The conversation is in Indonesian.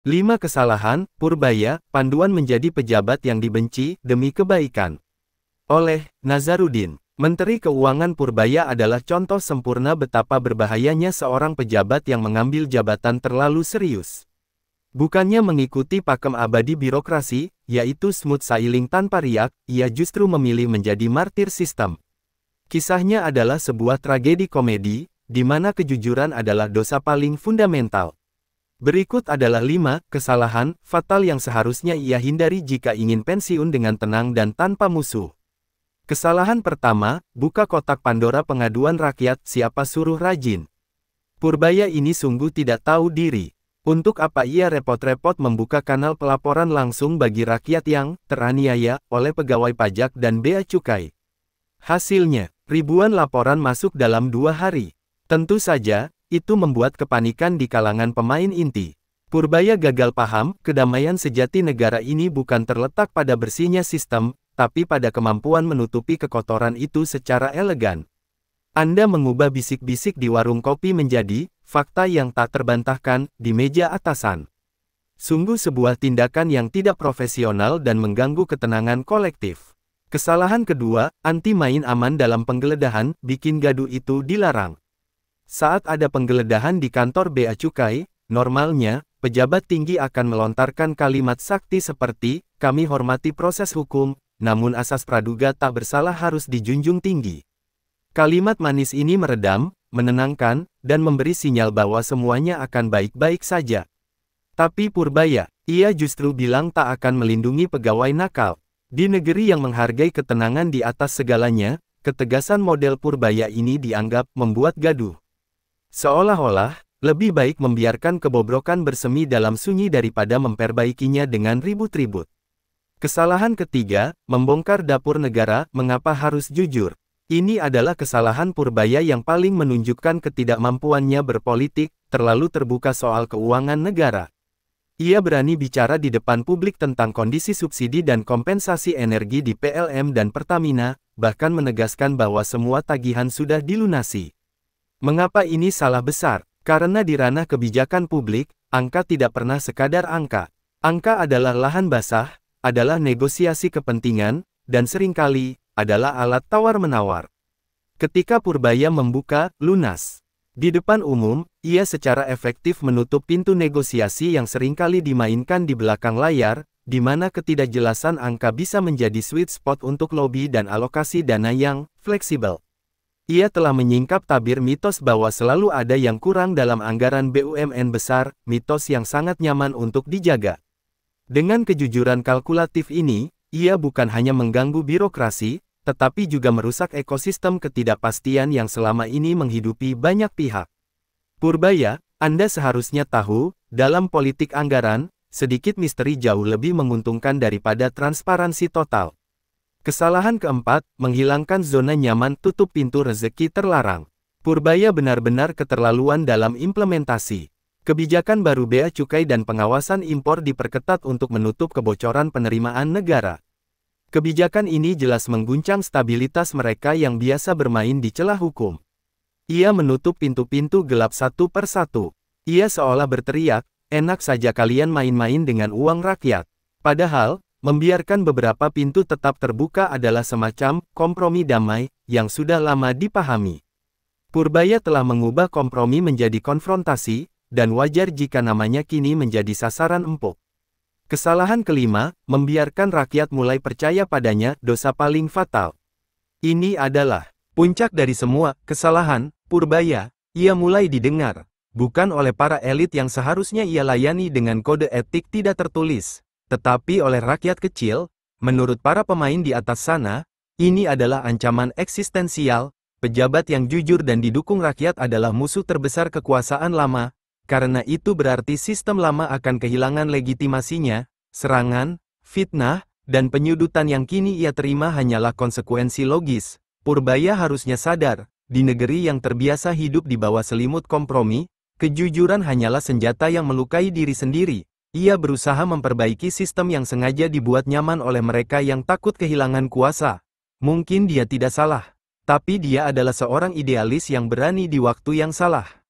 5 kesalahan, Purbaya, panduan menjadi pejabat yang dibenci, demi kebaikan. Oleh Nazarudin, Menteri Keuangan Purbaya adalah contoh sempurna betapa berbahayanya seorang pejabat yang mengambil jabatan terlalu serius. Bukannya mengikuti pakem abadi birokrasi, yaitu smooth sailing tanpa riak, ia justru memilih menjadi martir sistem. Kisahnya adalah sebuah tragedi komedi, di mana kejujuran adalah dosa paling fundamental. Berikut adalah 5 kesalahan fatal yang seharusnya ia hindari jika ingin pensiun dengan tenang dan tanpa musuh. Kesalahan pertama, buka kotak Pandora pengaduan rakyat, siapa suruh rajin. Purbaya ini sungguh tidak tahu diri. Untuk apa ia repot-repot membuka kanal pelaporan langsung bagi rakyat yang teraniaya oleh pegawai pajak dan bea cukai. Hasilnya, ribuan laporan masuk dalam 2 hari. Tentu saja, itu membuat kepanikan di kalangan pemain inti. Purbaya gagal paham, kedamaian sejati negara ini bukan terletak pada bersihnya sistem, tapi pada kemampuan menutupi kekotoran itu secara elegan. Anda mengubah bisik-bisik di warung kopi menjadi fakta yang tak terbantahkan di meja atasan. Sungguh sebuah tindakan yang tidak profesional dan mengganggu ketenangan kolektif. Kesalahan kedua, anti main aman dalam penggeledahan, bikin gaduh itu dilarang. Saat ada penggeledahan di kantor bea cukai, normalnya, pejabat tinggi akan melontarkan kalimat sakti seperti, kami hormati proses hukum, namun asas praduga tak bersalah harus dijunjung tinggi. Kalimat manis ini meredam, menenangkan, dan memberi sinyal bahwa semuanya akan baik-baik saja. Tapi Purbaya, ia justru bilang tak akan melindungi pegawai nakal. Di negeri yang menghargai ketenangan di atas segalanya, ketegasan model Purbaya ini dianggap membuat gaduh. Seolah-olah, lebih baik membiarkan kebobrokan bersemi dalam sunyi daripada memperbaikinya dengan ribut-ribut. Kesalahan ketiga, membongkar dapur negara, mengapa harus jujur? Ini adalah kesalahan Purbaya yang paling menunjukkan ketidakmampuannya berpolitik, terlalu terbuka soal keuangan negara. Ia berani bicara di depan publik tentang kondisi subsidi dan kompensasi energi di PLN dan Pertamina, bahkan menegaskan bahwa semua tagihan sudah dilunasi. Mengapa ini salah besar? Karena di ranah kebijakan publik, angka tidak pernah sekadar angka. Angka adalah lahan basah, adalah negosiasi kepentingan, dan seringkali, adalah alat tawar-menawar. Ketika Purbaya membuka, lunas. Di depan umum, ia secara efektif menutup pintu negosiasi yang seringkali dimainkan di belakang layar, di mana ketidakjelasan angka bisa menjadi sweet spot untuk lobby dan alokasi dana yang fleksibel. Ia telah menyingkap tabir mitos bahwa selalu ada yang kurang dalam anggaran BUMN besar, mitos yang sangat nyaman untuk dijaga. Dengan kejujuran kalkulatif ini, ia bukan hanya mengganggu birokrasi, tetapi juga merusak ekosistem ketidakpastian yang selama ini menghidupi banyak pihak. Purbaya, Anda seharusnya tahu, dalam politik anggaran, sedikit misteri jauh lebih menguntungkan daripada transparansi total. Kesalahan keempat, menghilangkan zona nyaman, tutup pintu rezeki terlarang. Purbaya benar-benar keterlaluan dalam implementasi. Kebijakan baru bea cukai dan pengawasan impor diperketat untuk menutup kebocoran penerimaan negara. Kebijakan ini jelas mengguncang stabilitas mereka yang biasa bermain di celah hukum. Ia menutup pintu-pintu gelap satu per satu. Ia seolah berteriak, enak saja kalian main-main dengan uang rakyat. Padahal, membiarkan beberapa pintu tetap terbuka adalah semacam kompromi damai yang sudah lama dipahami. Purbaya telah mengubah kompromi menjadi konfrontasi, dan wajar jika namanya kini menjadi sasaran empuk. Kesalahan kelima, membiarkan rakyat mulai percaya padanya, dosa paling fatal. Ini adalah puncak dari semua kesalahan Purbaya. Ia mulai didengar, bukan oleh para elit yang seharusnya ia layani dengan kode etik tidak tertulis, tetapi oleh rakyat kecil. Menurut para pemain di atas sana, ini adalah ancaman eksistensial. Pejabat yang jujur dan didukung rakyat adalah musuh terbesar kekuasaan lama. Karena itu berarti sistem lama akan kehilangan legitimasinya. Serangan, fitnah, dan penyudutan yang kini ia terima hanyalah konsekuensi logis. Purbaya harusnya sadar, di negeri yang terbiasa hidup di bawah selimut kompromi, kejujuran hanyalah senjata yang melukai diri sendiri. Ia berusaha memperbaiki sistem yang sengaja dibuat nyaman oleh mereka yang takut kehilangan kuasa. Mungkin dia tidak salah, tapi dia adalah seorang idealis yang berani di waktu yang salah.